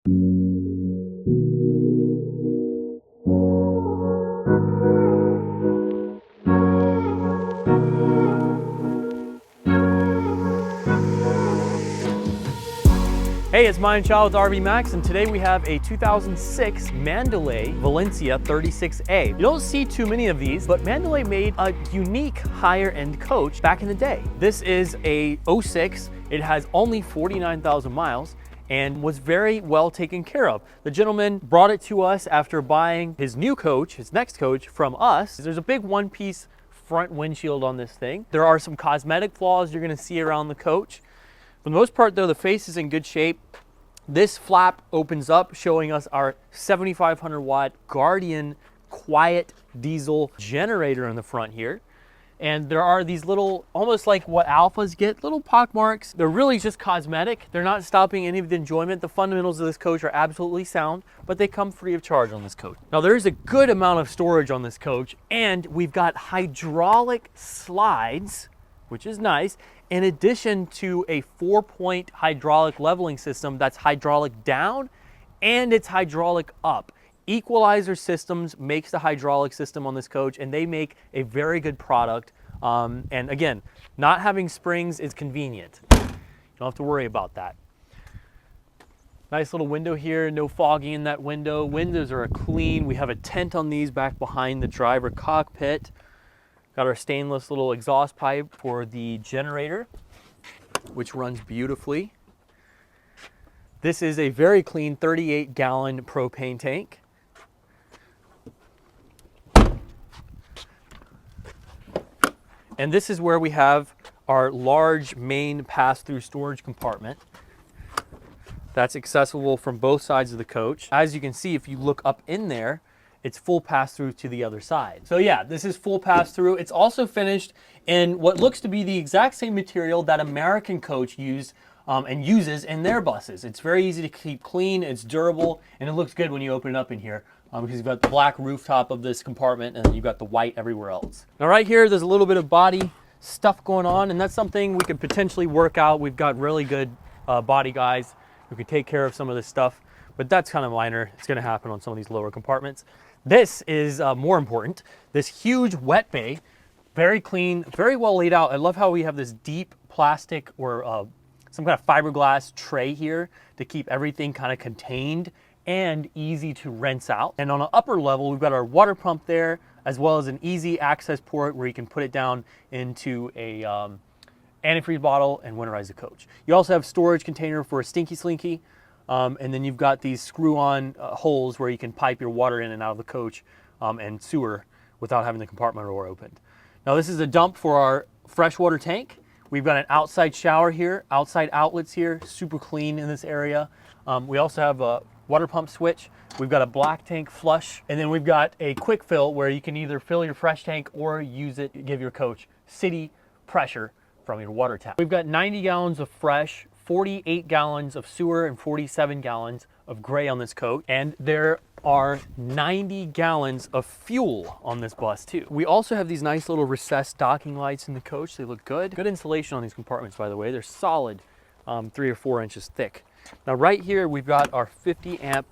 Hey, it's Mine Chow with RV Max, and today we have a 2006 Mandalay Valencia 36A. You don't see too many of these, but Mandalay made a unique higher-end coach back in the day. This is a '06. It has only 49,000 miles and was very well taken care of. The gentleman brought it to us after buying his new coach, his next coach, from us. There's a big one-piece front windshield on this thing. There are some cosmetic flaws you're gonna see around the coach. For the most part though, the face is in good shape. This flap opens up, showing us our 7,500 watt Guardian quiet diesel generator in the front here. And there are these little, almost like what Alphas get, little pock marks. They're really just cosmetic. They're not stopping any of the enjoyment. The fundamentals of this coach are absolutely sound, but they come free of charge on this coach. Now there's a good amount of storage on this coach, and we've got hydraulic slides, which is nice, in addition to a 4-point hydraulic leveling system that's hydraulic down and it's hydraulic up. Equalizer Systems makes the hydraulic system on this coach, and they make a very good product. And again, not having springs is convenient. You don't have to worry about that. Nice little window here, no fogging in that window. Windows are clean. We have a tent on these back behind the driver cockpit. Got our stainless little exhaust pipe for the generator, which runs beautifully. This is a very clean 38-gallon propane tank. And this is where we have our large main pass-through storage compartment. That's accessible from both sides of the coach. As you can see, if you look up in there, it's full pass-through to the other side. So yeah, this is full pass-through. It's also finished in what looks to be the exact same material that American Coach used and uses in their buses. It's very easy to keep clean, it's durable, and it looks good when you open it up in here because you've got the black rooftop of this compartment and then you've got the white everywhere else. Now right here, there's a little bit of body stuff going on, and that's something we could potentially work out. We've got really good body guys who can take care of some of this stuff, but that's kind of minor. It's gonna happen on some of these lower compartments. This is more important. This huge wet bay, very clean, very well laid out. I love how we have this deep plastic or some kind of fiberglass tray here to keep everything kind of contained and easy to rinse out. And on an upper level, we've got our water pump there, as well as an easy access port where you can put it down into a antifreeze bottle and winterize the coach. You also have storage container for a Stinky Slinky. And then you've got these screw-on holes where you can pipe your water in and out of the coach and sewer without having the compartment door opened. Now this is a dump for our freshwater tank. We've got an outside shower here, outside outlets here, super clean in this area. We also have a water pump switch. We've got a black tank flush, and then we've got a quick fill where you can either fill your fresh tank or use it, give your coach city pressure from your water tap. We've got 90 gallons of fresh, 48 gallons of sewer, and 47 gallons of gray on this coach. And there are 90 gallons of fuel on this bus too. We also have these nice little recessed docking lights in the coach. They look good. Good insulation on these compartments, by the way. They're solid 3 or 4 inches thick. Now right here, we've got our 50 amp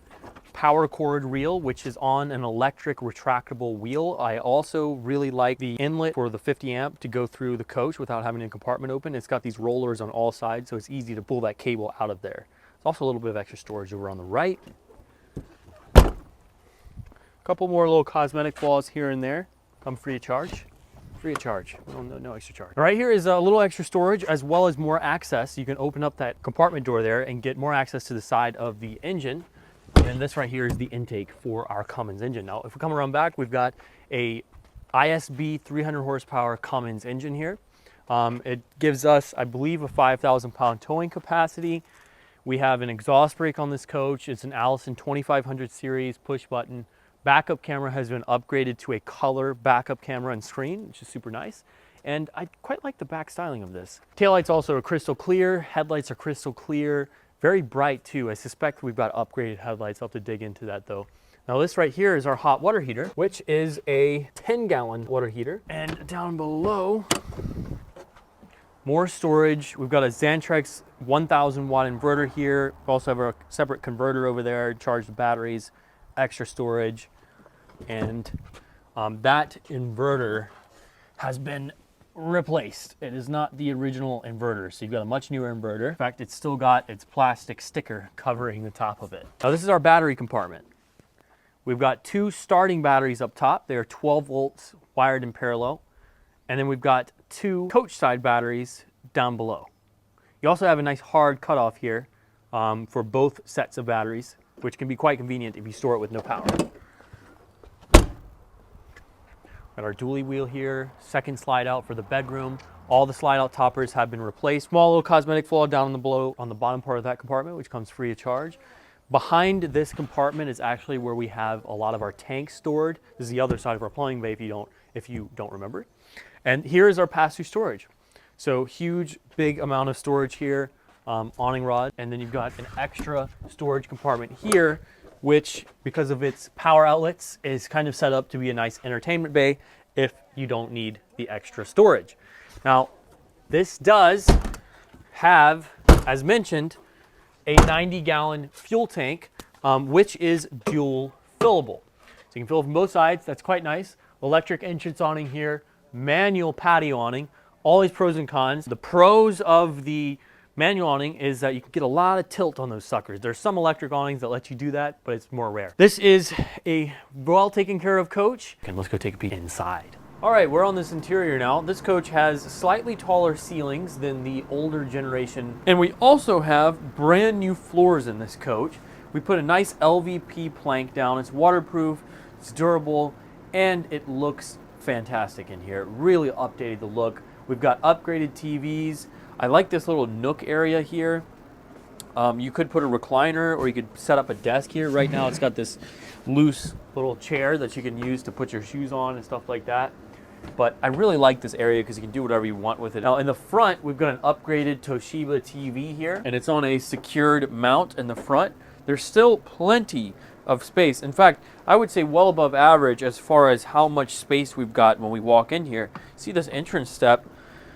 power cord reel, which is on an electric retractable wheel. I also really like the inlet for the 50 amp to go through the coach without having a compartment open. It's got these rollers on all sides, so it's easy to pull that cable out of there. There's also a little bit of extra storage over on the right. A couple more little cosmetic flaws here and there. Come free of charge. Free of charge, no extra charge. Right here is a little extra storage as well as more access. You can open up that compartment door there and get more access to the side of the engine. And this right here is the intake for our Cummins engine. Now, if we come around back, we've got a ISB 300 horsepower Cummins engine here. It gives us, I believe, a 5,000 pound towing capacity. We have an exhaust brake on this coach. It's an Allison 2500 series push button. Backup camera has been upgraded to a color backup camera and screen, which is super nice. And I quite like the back styling of this. Taillights also are crystal clear. Headlights are crystal clear. Very bright too. I suspect we've got upgraded headlights. I'll have to dig into that though. Now this right here is our hot water heater, which is a 10-gallon water heater. And down below, More storage. We've got a Xantrex 1000 watt inverter here. We also have a separate converter over there, charge the batteries, extra storage. And that inverter has been replaced. It is not the original inverter. So you've got a much newer inverter. In fact, it's still got its plastic sticker covering the top of it. Now this is our battery compartment. We've got two starting batteries up top. They are 12 volts wired in parallel. And then we've got two coach side batteries down below. You also have a nice hard cutoff here for both sets of batteries, which can be quite convenient if you store it with no power. Got our dually wheel here, second slide out for the bedroom. All the slide out toppers have been replaced. Small little cosmetic flaw down on the bottom part of that compartment, which comes free of charge. Behind this compartment is actually where we have a lot of our tanks stored. This is the other side of our plumbing bay if you don't remember. And here is our pass-through storage. So huge, big amount of storage here, awning rod, and then you've got an extra storage compartment here, which, because of its power outlets, is kind of set up to be a nice entertainment bay if you don't need the extra storage. Now, this does have, as mentioned, a 90-gallon fuel tank, which is dual fillable. So you can fill it from both sides. That's quite nice. Electric entrance awning here, manual patio awning, all these pros and cons. The pros of the manual awning is that you can get a lot of tilt on those suckers. There's some electric awnings that let you do that, but it's more rare. This is a well taken care of coach. Okay, let's go take a peek inside. All right, we're on this interior now. This coach has slightly taller ceilings than the older generation. And we also have brand new floors in this coach. We put a nice LVP plank down. It's waterproof, it's durable, and it looks fantastic in here. It really updated the look. We've got upgraded TVs. I like this little nook area here. You could put a recliner or you could set up a desk here. Right now it's got this loose little chair that you can use to put your shoes on and stuff like that. But I really like this area because you can do whatever you want with it. Now in the front, we've got an upgraded Toshiba TV here, and it's on a secured mount in the front. There's still plenty of space. In fact, I would say well above average as far as how much space we've got when we walk in here. See this entrance step,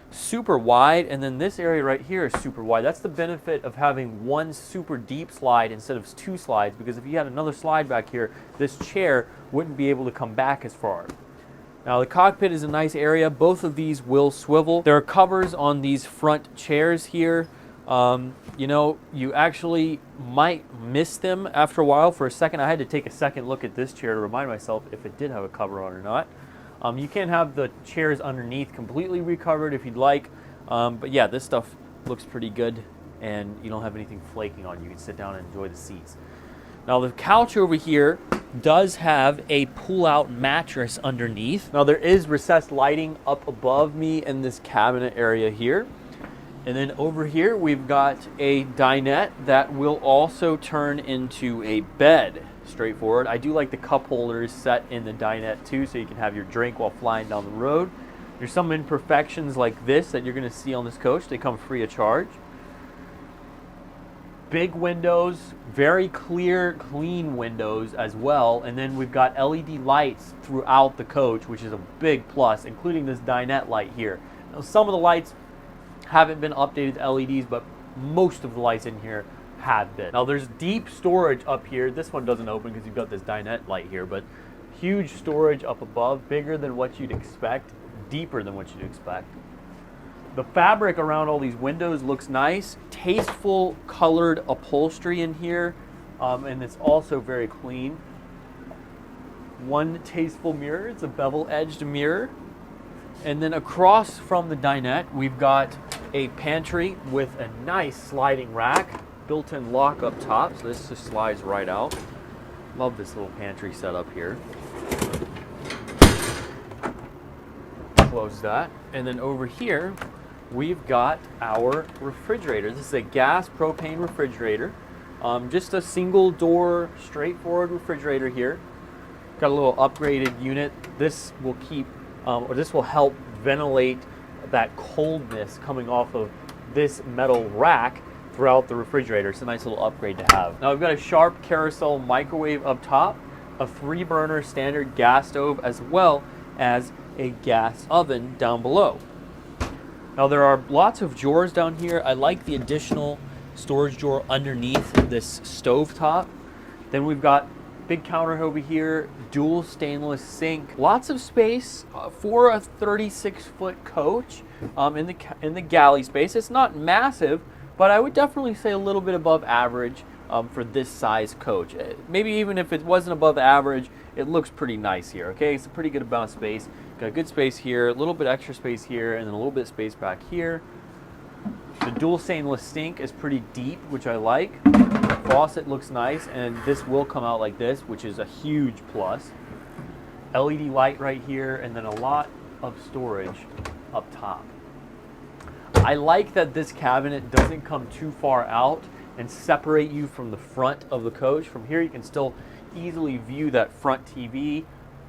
super wide, and then this area right here is super wide. That's the benefit of having one super deep slide instead of two slides, because if you had another slide back here, this chair wouldn't be able to come back as far. Now the cockpit is a nice area. Both of these will swivel. There are covers on these front chairs here. You know, you actually might miss them after a while. For a second, I had to take a second look at this chair to remind myself if it did have a cover on or not. You can have the chairs underneath completely recovered if you'd like. But yeah, this stuff looks pretty good and you don't have anything flaking on you. You can sit down and enjoy the seats. Now the couch over here does have a pull-out mattress underneath. Now there is recessed lighting up above me in this cabinet area here. And then over here we've got a dinette that will also turn into a bed. Straightforward. I do like the cup holders set in the dinette too, so you can have your drink while flying down the road. There's some imperfections like this that you're going to see on this coach. They come free of charge. Big windows, very clear, clean windows as well. And then we've got LED lights throughout the coach, which is a big plus, including this dinette light here. Now, some of the lights haven't been updated to LEDs, but most of the lights in here have been. Now there's deep storage up here. This one doesn't open because you've got this dinette light here, but huge storage up above, bigger than what you'd expect, deeper than what you'd expect. The fabric around all these windows looks nice. Tasteful colored upholstery in here, and it's also very clean. One tasteful mirror, it's a bevel-edged mirror. And then across from the dinette, we've got a pantry with a nice sliding rack, built-in lock up top, so this just slides right out. Love this little pantry setup here. Close that. And then over here, we've got our refrigerator. This is a gas propane refrigerator. Just a single door, straightforward refrigerator here. Got a little upgraded unit. This will keep, this will help ventilate that coldness coming off of this metal rack throughout the refrigerator. It's a nice little upgrade to have. Now we've got a Sharp carousel microwave up top, a 3-burner standard gas stove, as well as a gas oven down below. Now there are lots of drawers down here. I like the additional storage drawer underneath this stove top. Then we've got big counter over here, dual stainless sink, lots of space for a 36-foot coach in the galley space. It's not massive, but I would definitely say a little bit above average for this size coach. Maybe even if it wasn't above average, it looks pretty nice here. Okay, it's a pretty good amount of space. Got good space here, a little bit extra space here, and then a little bit of space back here. The dual stainless sink is pretty deep, which I like. Faucet looks nice, and this will come out like this, which is a huge plus. LED light right here, and then a lot of storage up top. I like that this cabinet doesn't come too far out and separate you from the front of the coach. From here you can still easily view that front TV,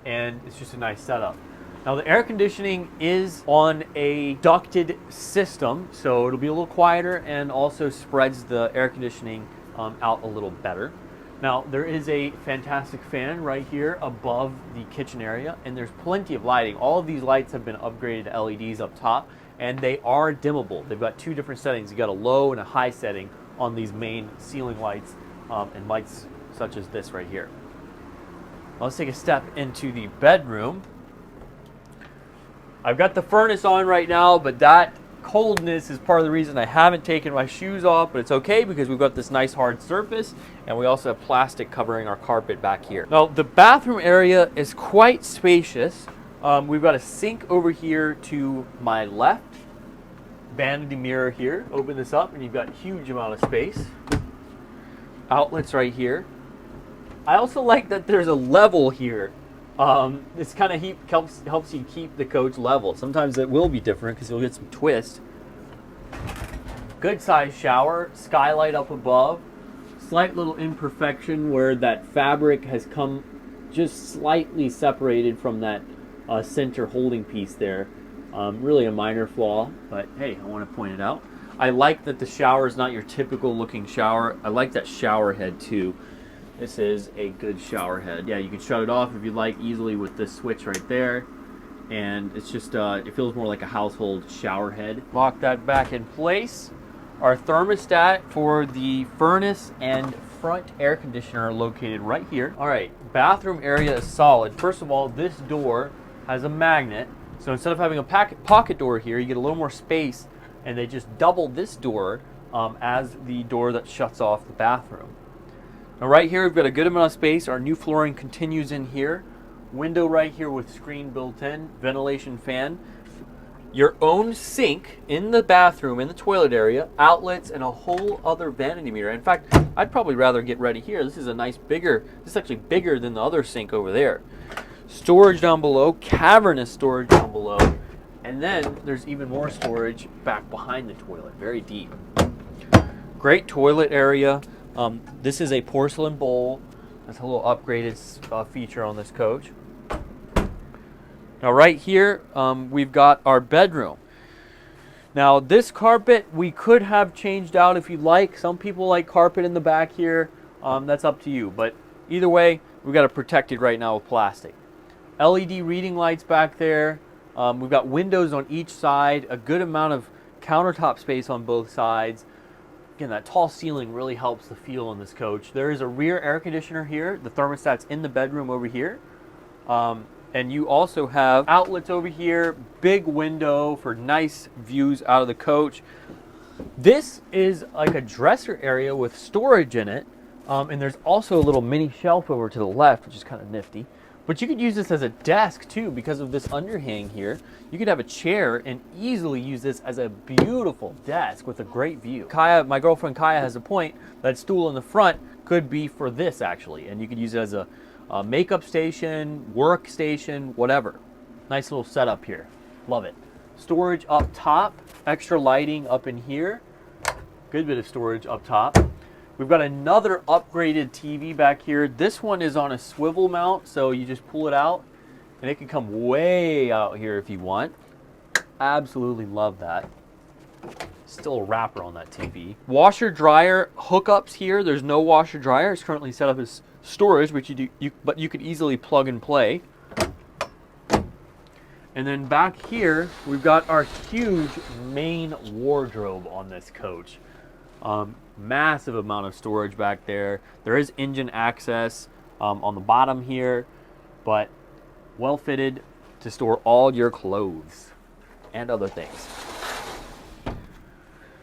and it's just a nice setup. Now the air conditioning is on a ducted system, so it'll be a little quieter and also spreads the air conditioning out a little better. Now there is a fantastic fan right here above the kitchen area, and there's plenty of lighting. All of these lights have been upgraded to LEDs up top, and they are dimmable. They've got two different settings. You got a low and a high setting on these main ceiling lights and lights such as this right here. Now let's take a step into the bedroom. I've got the furnace on right now, but that coldness is part of the reason I haven't taken my shoes off, but it's okay because we've got this nice hard surface, and we also have plastic covering our carpet back here. Now the bathroom area is quite spacious. We've got a sink over here to my left, vanity mirror here. Open this up and you've got a huge amount of space. Outlets right here. I also like that there's a level here. This kind of helps you keep the coach level. Sometimes it will be different because you'll get some twist. Good size shower, skylight up above. Slight little imperfection where that fabric has come just slightly separated from that center holding piece there. Really a minor flaw, but hey, I want to point it out. I like that the shower is not your typical looking shower. I like that shower head too. This is a good shower head. Yeah, you can shut it off if you like easily with this switch right there. And it's just, it feels more like a household shower head. Lock that back in place. Our thermostat for the furnace and front air conditioner are located right here. All right, bathroom area is solid. First of all, this door has a magnet. So instead of having a pocket door here, you get a little more space, and they just double this door as the door that shuts off the bathroom. Now right here we've got a good amount of space. Our new flooring continues in here. Window right here with screen built in, ventilation fan. Your own sink in the bathroom, in the toilet area, outlets, and a whole other vanity mirror. In fact, I'd probably rather get ready here. This is a nice bigger, this is actually bigger than the other sink over there. Storage down below, cavernous storage down below, and then there's even more storage back behind the toilet, very deep. Great toilet area. This is a porcelain bowl. That's a little upgraded feature on this coach. Now right here, we've got our bedroom. Now this carpet we could have changed out if you like. Some people like carpet in the back here. That's up to you. But either way, we've got it protected right now with plastic. LED reading lights back there. We've got windows on each side. A good amount of countertop space on both sides. Again, that tall ceiling really helps the feel on this coach. There is a rear air conditioner here. The thermostat's in the bedroom over here. And you also have outlets over here, big window for nice views out of the coach. This is like a dresser area with storage in it. And there's also a little mini shelf over to the left, which is kind of nifty. But you could use this as a desk too because of this underhang here. You could have a chair and easily use this as a beautiful desk with a great view. Kaya, my girlfriend Kaya, has a point. That stool in the front could be for this actually, and you could use it as a makeup station, work station, whatever. Nice little setup here. Love it. Storage up top, extra lighting up in here. Good bit of storage up top. We've got another upgraded TV back here. This one is on a swivel mount, so you just pull it out and it can come way out here if you want. Absolutely love that. Still a wrapper on that TV. Washer dryer hookups here. There's no washer dryer. It's currently set up as storage, which but you could easily plug and play. And then back here, we've got our huge main wardrobe on this coach. Massive amount of storage back there. There is engine access on the bottom here, but well fitted to store all your clothes and other things.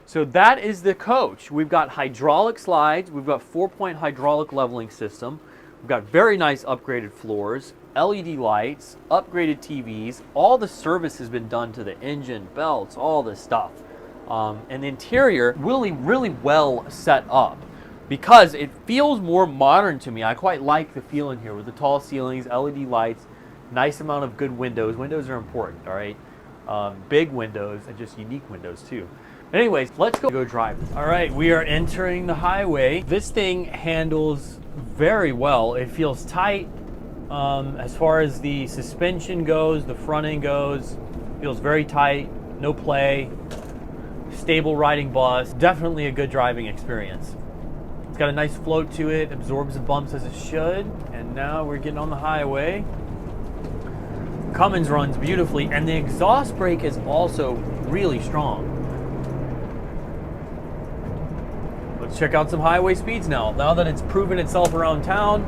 So that is the coach. We've got hydraulic slides. We've got 4-point hydraulic leveling system. We've got very nice upgraded floors, LED lights, upgraded TVs. All the service has been done to the engine, belts, all this stuff. And the interior really well set up because it feels more modern to me. I quite like the feel in here with the tall ceilings, LED lights, nice amount of good windows. Windows are important, all right? Big windows and just unique windows too. Anyways, let's go drive this. All right, we are entering the highway. This thing handles very well. It feels tight. As far as the suspension goes, the front end goes, feels very tight, no play, stable riding bus. Definitely a good driving experience. It's got a nice float to it, absorbs the bumps as it should, and now we're getting on the highway. Cummins runs beautifully, and the exhaust brake is also really strong. Let's check out some highway speeds now. Now that it's proven itself around town,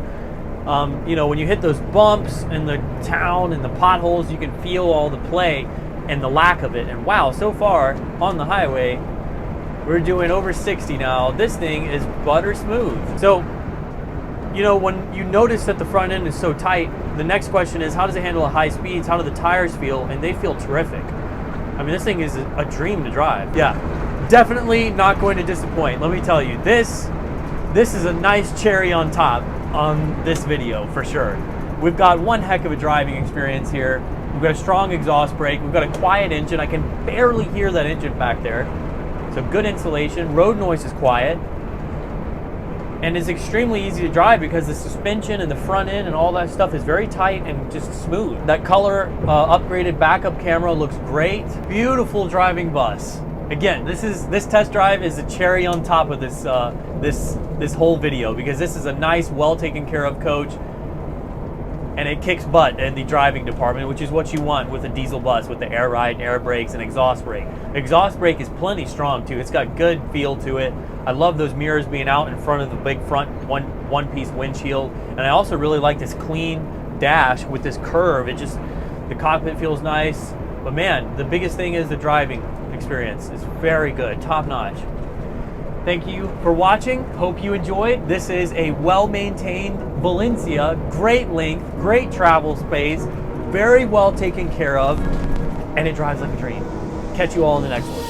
you know, when you hit those bumps in the town and the potholes, you can feel all the play and the lack of it. And wow, so far on the highway, we're doing over 60 now. This thing is butter smooth. So, you know, when you notice that the front end is so tight, the next question is, how does it handle at high speeds? How do the tires feel? And they feel terrific. I mean, this thing is a dream to drive. Yeah, definitely not going to disappoint. Let me tell you, this is a nice cherry on top on this video for sure. We've got one heck of a driving experience here. We've got a strong exhaust brake. We've got a quiet engine. I can barely hear that engine back there. So good insulation. Road noise is quiet. And it's extremely easy to drive because the suspension and the front end and all that stuff is very tight and just smooth. That color upgraded backup camera looks great. Beautiful driving bus. Again, this test drive is a cherry on top of this this whole video because this is a nice, well taken care of coach, and it kicks butt in the driving department, which is what you want with a diesel bus with the air ride, air brakes, and exhaust brake. Exhaust brake is plenty strong too. It's got good feel to it. I love those mirrors being out in front of the big front one-piece windshield, and I also really like this clean dash with this curve. It just, the cockpit feels nice. But man, the biggest thing is the driving experience. It's very good, top notch. Thank you for watching. Hope you enjoyed. This is a well-maintained Valencia, great length, great travel space, very well taken care of, and it drives like a dream. Catch you all in the next one.